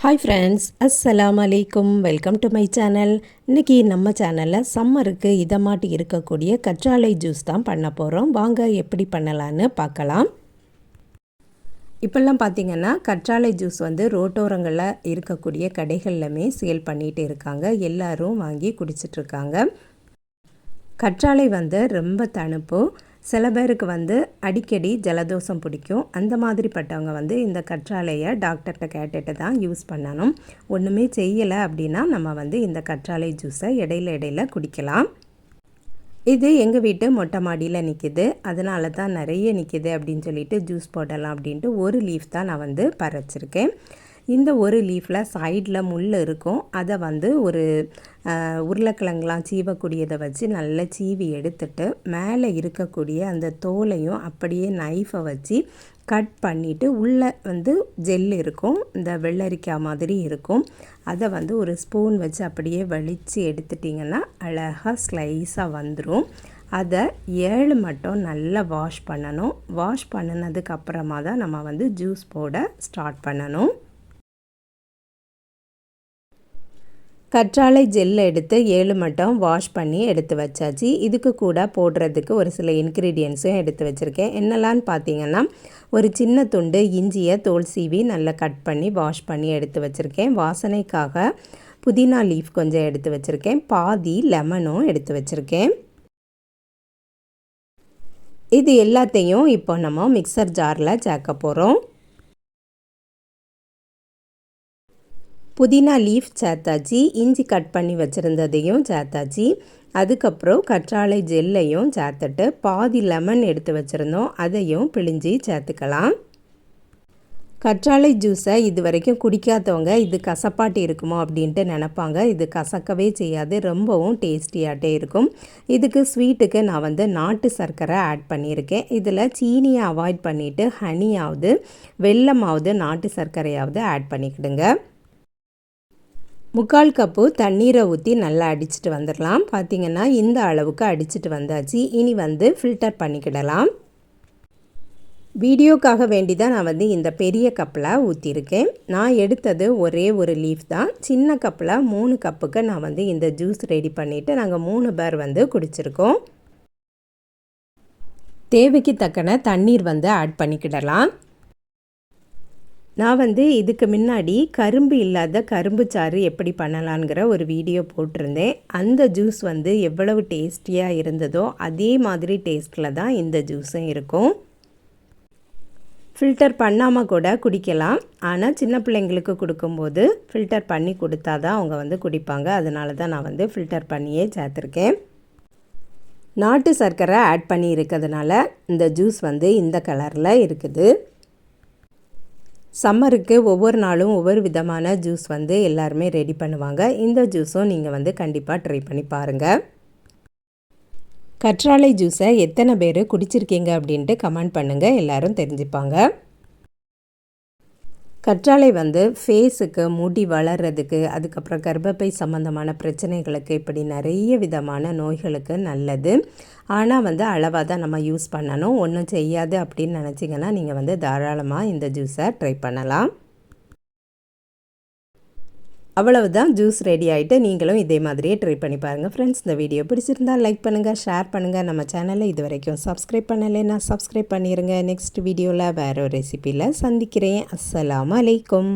Hi friends, அஸ்ஸலாமு அலைக்கும். Welcome to my channel. இன்றைக்கி நம்ம சேனலில் சம்மருக்கு இதமாட்டி இருக்கக்கூடிய கற்றாழை ஜூஸ் தான் பண்ண போகிறோம். வாங்க எப்படி பண்ணலான்னு பார்க்கலாம். இப்போல்லாம் பார்த்திங்கன்னா கற்றாழை ஜூஸ் ரோட்டோரங்களில் இருக்கக்கூடிய கடைகள்லையுமே சேல் பண்ணிகிட்டு இருக்காங்க. எல்லோரும் வாங்கி குடிச்சிட்ருக்காங்க. கற்றாழை ரொம்ப தணுப்பு. சில பேருக்கு அடிக்கடி ஜலதோஷம் பிடிக்கும். அந்த மாதிரிப்பட்டவங்க இந்த கற்றாழையை டாக்டர்கிட்ட கேட்டுட்டு தான் யூஸ் பண்ணணும். ஒன்றுமே செய்யலை அப்படின்னா நம்ம இந்த கற்றாழை ஜூஸை இடையில குடிக்கலாம். இது எங்கள் வீட்டு மொட்டை மாடியில் நிற்கிது. அதனால தான் நிறைய நிற்கிது அப்படின்னு சொல்லிட்டு ஜூஸ் போடலாம் அப்படின்ட்டு ஒரு லீஃப் தான் நான் பறிச்சிருக்கேன். இந்த ஒரு லீஃபில் சைடில் முள் இருக்கும். அதை ஒரு உருளைக்கிழங்குலாம் சீவக்கூடியதை வச்சு நல்லா சீவி எடுத்துட்டு மேலே இருக்கக்கூடிய அந்த தோலையும் அப்படியே நைஃபை வச்சு கட் பண்ணிவிட்டு உள்ளே ஜெல் இருக்கும், இந்த வெள்ளரிக்காய் மாதிரி இருக்கும். அதை ஒரு ஸ்பூன் வச்சு அப்படியே வலித்து எடுத்துட்டிங்கன்னா அழகாக ஸ்லைஸாக வந்துடும். அதை 7 மட்டும் நல்லா வாஷ் பண்ணணும். வாஷ் பண்ணினதுக்கப்புறமா தான் நம்ம ஜூஸ் போட ஸ்டார்ட் பண்ணணும். கற்றாழை ஜெல்லை எடுத்து 7 மட்டும் வாஷ் பண்ணி எடுத்து வச்சாச்சு. இதுக்கு கூட போடுறதுக்கு ஒரு சில இன்க்ரீடியன்ஸும் எடுத்து வச்சுருக்கேன். என்னெல்லான்னு பார்த்தீங்கன்னா, ஒரு சின்ன துண்டு இஞ்சியை தோல் சீவி நல்லா கட் பண்ணி வாஷ் பண்ணி எடுத்து வச்சுருக்கேன். வாசனைக்காக புதினா லீஃப் கொஞ்சம் எடுத்து வச்சுருக்கேன். பாதி லெமனும் எடுத்து வச்சுருக்கேன். இது எல்லாத்தையும் இப்போ நம்ம மிக்சர் ஜாரில் சேர்க்க போகிறோம். புதினா லீஃப் சேர்த்தாச்சு, இஞ்சி கட் பண்ணி வச்சுருந்ததையும் சேர்த்தாச்சு. அதுக்கப்புறம் கற்றாழை ஜெல்லையும் சேர்த்துட்டு பாதி லெமன் எடுத்து வச்சுருந்தோம், அதையும் பிழிஞ்சி சேர்த்துக்கலாம். கற்றாழை ஜூஸை இது வரைக்கும் குடிக்காதவங்க இது கசப்பாட்டி இருக்குமோ அப்படின்ட்டு நினப்பாங்க. இது கசக்கவே செய்யாது, ரொம்பவும் டேஸ்டியாகட்டே இருக்கும். இதுக்கு ஸ்வீட்டுக்கு நான் நாட்டு சர்க்கரை ஆட் பண்ணியிருக்கேன். இதில் சீனியை அவாய்ட் பண்ணிவிட்டு ஹனியாவது வெல்லமாவது நாட்டு சர்க்கரையாவது ஆட் பண்ணிக்கிடுங்க. 3/4 கப்பு தண்ணீரை ஊற்றி நல்லா அடிச்சுட்டு வந்துடலாம். பார்த்திங்கன்னா இந்த அளவுக்கு அடிச்சுட்டு வந்தாச்சு. இனி ஃபில்டர் பண்ணிக்கிடலாம். வீடியோக்காக வேண்டி தான் நான் இந்த பெரிய கப்பில் ஊற்றிருக்கேன். நான் எடுத்தது ஒரே ஒரு லீஃப் தான். சின்ன கப்பில் 3 கப்புக்கு நான் இந்த ஜூஸ் ரெடி பண்ணிவிட்டு நாங்கள் 3 பேர் குடிச்சிருக்கோம். தேவைக்கு தக்கன தண்ணீர் ஆட் பண்ணிக்கிடலாம். நான் இதுக்கு முன்னாடி கரும்பு இல்லாத கரும்பு சாறு எப்படி பண்ணலாங்கிற ஒரு வீடியோ போட்டிருந்தேன். அந்த ஜூஸ் எவ்வளவு டேஸ்டியாக இருந்ததோ அதே மாதிரி டேஸ்ட்டில் தான் இந்த ஜூஸும் இருக்கும். ஃபில்டர் பண்ணாமல் கூட குடிக்கலாம். ஆனால் சின்ன பிள்ளைங்களுக்கு கொடுக்கும்போது ஃபில்டர் பண்ணி கொடுத்தா தான் அவங்க குடிப்பாங்க. அதனால தான் நான் ஃபில்டர் பண்ணியே சேர்த்துருக்கேன். நாட்டு சர்க்கரை ஆட் பண்ணி இருக்கிறதுனால இந்த ஜூஸ் இந்த கலரில் இருக்குது. சம்மருக்கு ஒவ்வொரு நாளும் ஒவ்வொரு விதமான ஜூஸ் எல்லாருமே ரெடி பண்ணுவாங்க. இந்த ஜூஸும் நீங்கள் கண்டிப்பாக ட்ரை பண்ணி பாருங்கள். கற்றாழை ஜூஸை எத்தனை பேர் குடிச்சிருக்கீங்க அப்படின்ட்டு கமெண்ட் பண்ணுங்கள், எல்லோரும் தெரிஞ்சுப்பாங்க. கற்றாழை ஃபேஸுக்கு முடி வளர்கிறதுக்கு, அதுக்கப்புறம் கர்ப்பப்பை சம்மந்தமான பிரச்சனைகளுக்கு, இப்படி நிறைய விதமான நோய்களுக்கு நல்லது. ஆனால் அளவாக தான் நம்ம யூஸ் பண்ணணும். ஒன்றும் செய்யாது அப்படின்னு நினச்சிங்கன்னா நீங்கள் தாராளமாக இந்த ஜூஸை ட்ரை பண்ணலாம். அவ்வளவுதான், ஜூஸ் ரெடி ஆகிட்டு நீங்களும் இதே மாதிரியே ட்ரை பண்ணி பாருங்கள். ஃப்ரெண்ட்ஸ், இந்த வீடியோ பிடிச்சிருந்தால் லைக் பண்ணுங்கள், ஷேர் பண்ணுங்கள். நம்ம சேனலை இது வரைக்கும் சப்ஸ்கிரைப் பண்ணலைன்னா சப்ஸ்கிரைப் பண்ணிடுங்க. நெக்ஸ்ட் வீடியோவில் வேறு ஒரு ரெசிபியில் சந்திக்கிறேன். அஸ்ஸலாமு அலைக்கும்.